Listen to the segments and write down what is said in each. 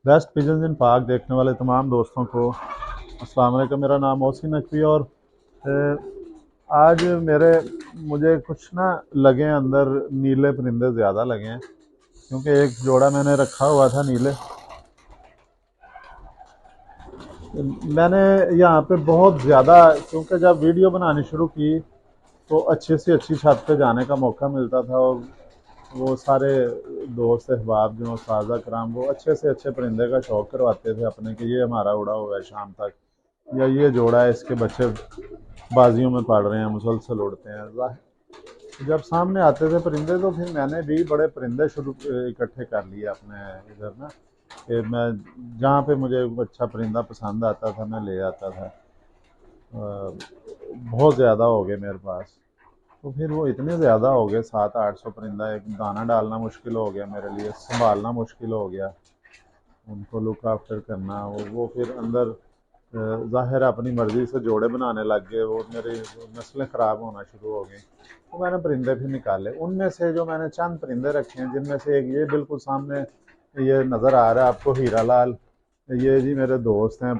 Best pigeons इन पाक देखने वाले तमाम दोस्तों को अस्सलाम वालेकुम। मेरा नाम मोहसिन नकवी और आज मुझे कुछ ना लगे हैं अंदर नीले परिंदे ज़्यादा लगे हैं, क्योंकि एक जोड़ा मैंने रखा हुआ था नीले। मैंने यहाँ पे बहुत ज़्यादा, क्योंकि जब वीडियो बनानी शुरू की तो अच्छी से अच्छी छत पे जाने का मौका मिलता था, और वो सारे दोस्त अहबाब जो साजा कराम वो अच्छे से अच्छे परिंदे का शौक करवाते थे अपने कि ये हमारा उड़ा हुआ है शाम तक, या ये जोड़ा है इसके बच्चे बाजियों में पड़ रहे हैं, मुसलसल उड़ते हैं। जब सामने आते थे परिंदे तो फिर मैंने भी बड़े परिंदे शुरू इकट्ठे कर लिए अपने इधर ना, कि मैं जहाँ पे मुझे अच्छा परिंदा पसंद आता था मैं ले आता था। बहुत ज़्यादा हो गए मेरे पास, तो फिर वो इतने ज़्यादा हो गए, 700-800 परिंदा, एक दाना डालना मुश्किल हो गया मेरे लिए, संभालना मुश्किल हो गया, उनको लुक आफ्टर करना। वो फिर अंदर ज़ाहिर है अपनी मर्ज़ी से जोड़े बनाने लग गए, वो मेरी नस्लें ख़राब होना शुरू हो गई। तो मैंने परिंदे भी निकाले, उनमें से जो मैंने चंद परिंदे रखे हैं, जिनमें से एक ये बिल्कुल सामने ये नज़र आ रहा है आपको, हीरा लाल। ये जी मेरे दोस्त हैं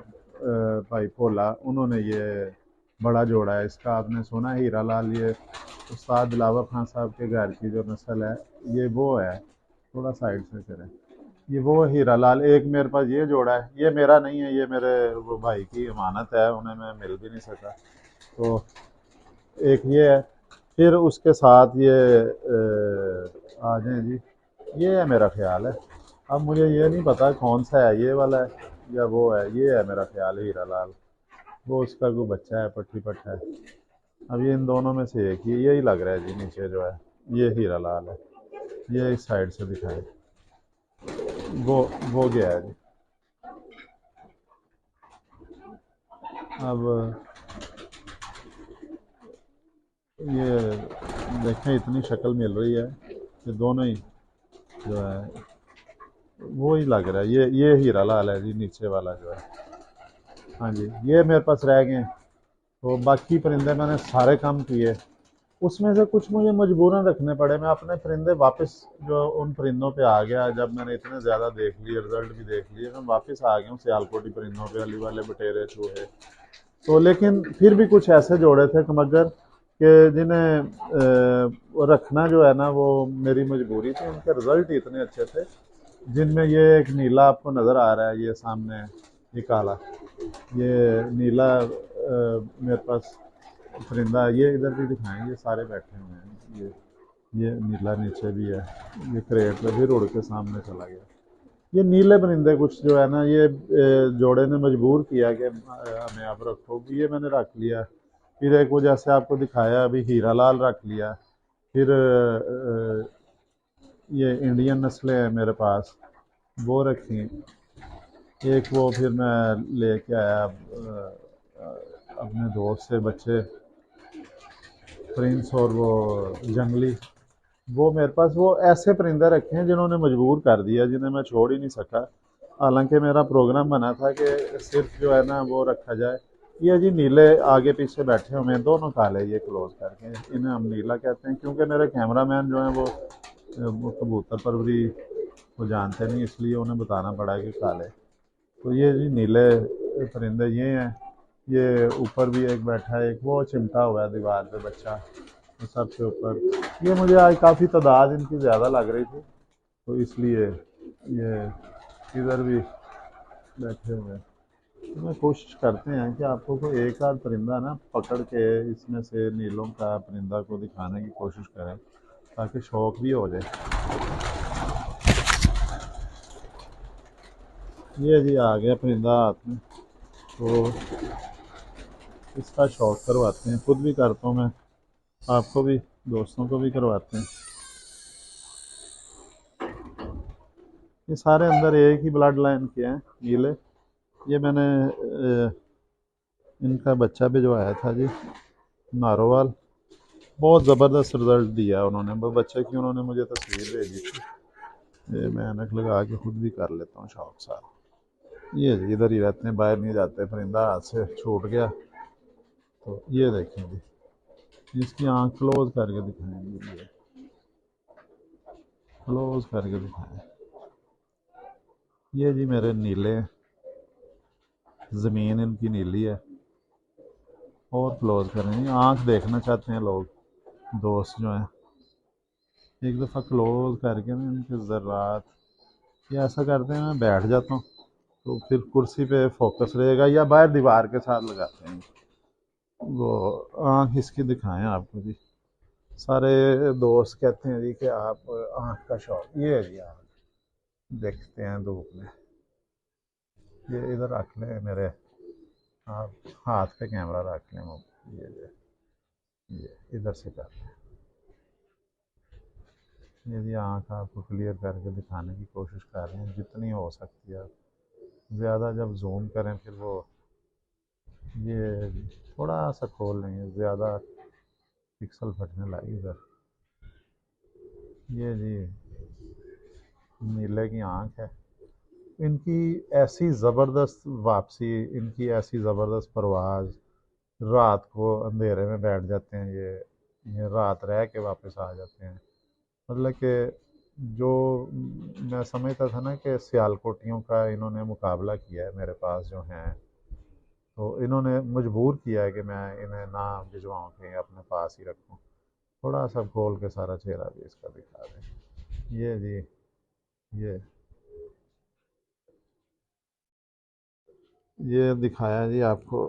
भाई भोला, उन्होंने ये बड़ा जोड़ा है इसका, आपने सुना है हीरा लाल। ये उस्ताद दिलावर खान साहब के घर की जो नस्ल है, ये वो है। थोड़ा साइड से करें, ये वो हीरा लाल। एक मेरे पास ये जोड़ा है, ये मेरा नहीं है, ये मेरे वो भाई की अमानत है, उन्हें मैं मिल भी नहीं सका। तो एक ये है, फिर उसके साथ ये आ जाए जी, ये है मेरा ख्याल है। अब मुझे ये नहीं पता कौन सा है, ये वाला है या वो है, ये है मेरा ख्याल हीरा लाल। वो उसका कोई बच्चा है, पट्टी पट्टा है। अब ये इन दोनों में से एक ही यही लग रहा है जी, नीचे जो है ये हीरा लाल है। ये इस साइड से दिखाए, वो वो गया है जी। अब ये देखें, इतनी शक्ल मिल रही है कि दोनों ही जो है वो ही लग रहा है। ये हीरा लाल है जी, नीचे वाला जो है। हाँ जी, ये मेरे पास रह गए। तो बाकी परिंदे मैंने सारे कम किए, उसमें से कुछ मुझे मजबूरन रखने पड़े। मैं अपने परिंदे वापस जो उन परिंदों पे आ गया, जब मैंने इतने ज़्यादा देख लिए, रिजल्ट भी देख लिए, मैं वापस आ गया हूँ सियालकोटी परिंदों पे, अली वाले बटेरे चूहे। तो लेकिन फिर भी कुछ ऐसे जोड़े थे मगर कि जिन्हें वो रखना जो है ना वो मेरी मजबूरी थी, उनके रिजल्ट ही इतने अच्छे थे। जिनमें ये एक नीला आपको नज़र आ रहा है, ये सामने ये काला, ये नीला मेरे पास परिंदा, ये इधर भी दिखाएं, ये सारे बैठे हुए हैं। ये नीला नीचे भी है, ये क्रेट पे फिर उड़ के सामने चला गया। ये नीले परिंदे कुछ जो है ना, ये जोड़े ने मजबूर किया कि हमें आप रखो, ये मैंने रख लिया। फिर एक वो जैसे आपको दिखाया अभी, हीरा लाल रख लिया। फिर ये इंडियन नस्लें हैं मेरे पास, वो रखी। एक वो फिर मैं लेके आया अपने दोस्त से बच्चे, प्रिंस और वो जंगली। वो मेरे पास वो ऐसे परिंदे रखे हैं जिन्होंने मजबूर कर दिया, जिन्हें मैं छोड़ ही नहीं सका। हालांकि मेरा प्रोग्राम बना था कि सिर्फ जो है ना वो रखा जाए। ये जी नीले आगे पीछे बैठे हुए हैं, दोनों काले, ये क्लोज करके, इन्हें हम नीला कहते हैं, क्योंकि मेरे कैमरामैन जो हैं वो कबूतर परवरी वो जानते नहीं, इसलिए उन्हें बताना पड़ा कि काले। तो ये जी नीले परिंदे ये हैं। ये ऊपर भी एक बैठा है, एक वो चिमटा हुआ है दीवार पे बच्चा, वो सबसे ऊपर। ये मुझे आज काफ़ी तादाद इनकी ज़्यादा लग रही थी, तो इसलिए ये इधर भी बैठे हुए हैं। तो मैं कोशिश करते हैं कि आपको कोई एक आध परिंदा ना पकड़ के इसमें से नीलों का परिंदा को दिखाने की कोशिश करें, ताकि शौक भी हो जाए। ये जी आ गया परिंदा हाथ में, तो इसका शौक करवाते हैं, खुद भी करता हूँ मैं, आपको भी, दोस्तों को भी करवाते हैं। ये सारे अंदर एक ही ब्लड लाइन के हैं नीले। ये मैंने इनका बच्चा भी जो आया था जी, नारोवाल, बहुत ज़बरदस्त रिज़ल्ट दिया उन्होंने। वो बच्चे की उन्होंने मुझे तस्वीर भेजी थी, ये मैं ऐनक लगा के खुद भी कर लेता हूँ शौक साथ। ये जी इधर ही रहते हैं, बाहर नहीं जाते, परिंदा हाथ से छूट गया। तो ये देखें जी, इसकी आँख क्लोज करके दिखाएंगे, ये क्लोज करके दिखाएं। ये जी मेरे नीले, ज़मीन इनकी नीली है। और क्लोज करें, आँख देखना चाहते हैं लोग, दोस्त जो हैं, एक दफ़ा क्लोज करके ना इनके ज़रात, ये ऐसा करते हैं मैं बैठ जाता हूँ तो फिर कुर्सी पे फोकस रहेगा, या बाहर दीवार के साथ लगाते हैं। वो आँख इसकी दिखाएं आपको जी। सारे दोस्त कहते हैं जी कि आप आँख का शौक, ये है जी आँख, देखते हैं धूप में। ये इधर रख लें मेरे, आप हाथ पे कैमरा रख लें, वो ये इधर से कर लें। ये जी आँख आपको क्लियर करके दिखाने की कोशिश कर रहे हैं जितनी हो सकती है। ज़्यादा जब जूम करें फिर वो, ये थोड़ा सा खोल लेंगे, ज़्यादा पिक्सल फटने लगे इधर। ये जी नीले की आँख है। इनकी ऐसी ज़बरदस्त वापसी, इनकी ऐसी ज़बरदस्त परवाज़, रात को अंधेरे में बैठ जाते हैं ये रात रह के वापस आ जाते हैं। मतलब कि जो मैं समझता था ना कि सियालकोटियों का इन्होंने मुकाबला किया है मेरे पास जो हैं, तो इन्होंने मजबूर किया है कि मैं इन्हें ना भिजवाऊँ, कहीं अपने पास ही रखूँ। थोड़ा सा खोल के सारा चेहरा भी इसका दिखा दें। ये जी, ये दिखाया जी आपको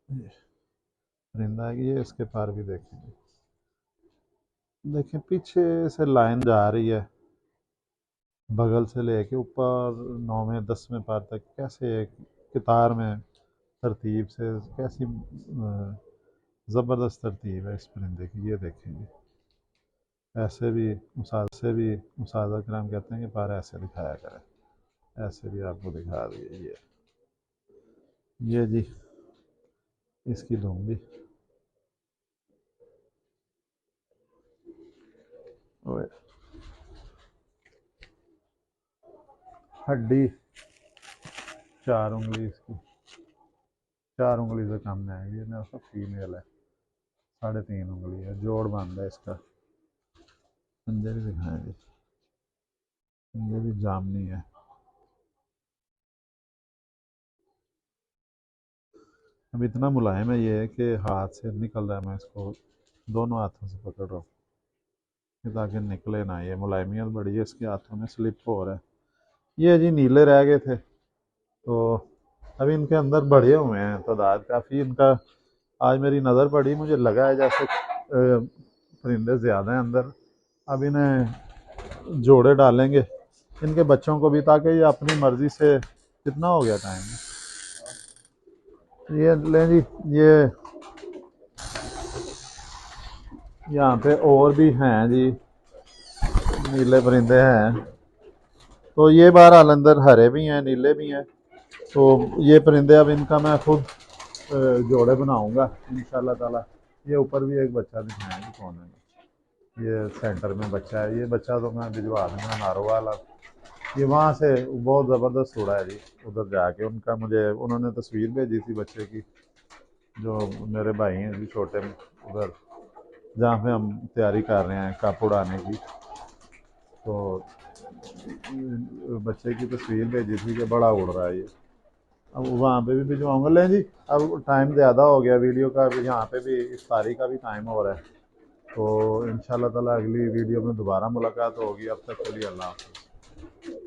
परिंदा है। ये इसके पार भी देखेंगे, देखें पीछे से लाइन जा रही है, बगल से लेके ऊपर 9वें 10वें पार तक, कैसे एक कतार में तरतीब से, कैसी ज़बरदस्त तरतीब है इस परिंदे की। ये देखेंगे ऐसे भी मुसादा कराम कहते हैं कि पार ऐसे दिखाया करें, ऐसे भी आपको दिखा दिए। ये जी इसकी लूँगी, ओए हड्डी 4 उंगली इसकी, 4 उंगली से कम है। ये मेरा सब फीमेल है, 3.5 उंगली है, जोड़ बंद है इसका। पंजे भी दिखाएं जी, पंजे भी जामनी है। अब इतना मुलायम है ये कि हाथ से निकल रहा है, मैं इसको दोनों हाथों से पकड़ रहा हूँ ताकि निकले ना। ये मुलायमियत बड़ी है इसके हाथों में, स्लिप हो रहा है। ये जी नीले रह गए थे, तो अभी इनके अंदर बढ़े हुए हैं तादाद काफ़ी। इनका आज मेरी नज़र पड़ी, मुझे लगा है जैसे परिंदे ज़्यादा हैं अंदर। अब इन्हें जोड़े डालेंगे इनके बच्चों को भी, ताकि ये अपनी मर्ज़ी से, कितना हो गया टाइम, ये लें जी। ये यहाँ पे और भी हैं जी, नीले परिंदे हैं। तो ये बहरहाल अंदर हरे भी हैं, नीले भी हैं। तो ये परिंदे अब इनका मैं खुद जोड़े बनाऊंगा इंशाल्लाह ताला। ये ऊपर भी एक बच्चा दिखाएंगे कौन है, ये सेंटर में बच्चा है। ये बच्चा तो मैं भिजवा दूँगा नारोवाल। ये वहाँ से बहुत ज़बरदस्त उड़ा है जी, उधर जाके उनका, मुझे उन्होंने तस्वीर भेजी थी बच्चे की, जो मेरे भाई हैं जी छोटे, उधर जहाँ पे हम तैयारी कर रहे हैं कप उड़ाने की। तो बच्चे की तस्वीर भेजी थी कि बड़ा उड़ रहा है ये। अब वहाँ पे भी भिजवाऊँगा। लें जी, अब टाइम ज़्यादा हो गया वीडियो का, अभी यहाँ पे भी इफ्तारी का भी टाइम हो रहा है। तो इंशाल्लाह ताला अगली वीडियो में दोबारा मुलाकात होगी। अब तक के लिए अल्लाह हाफ़िज़।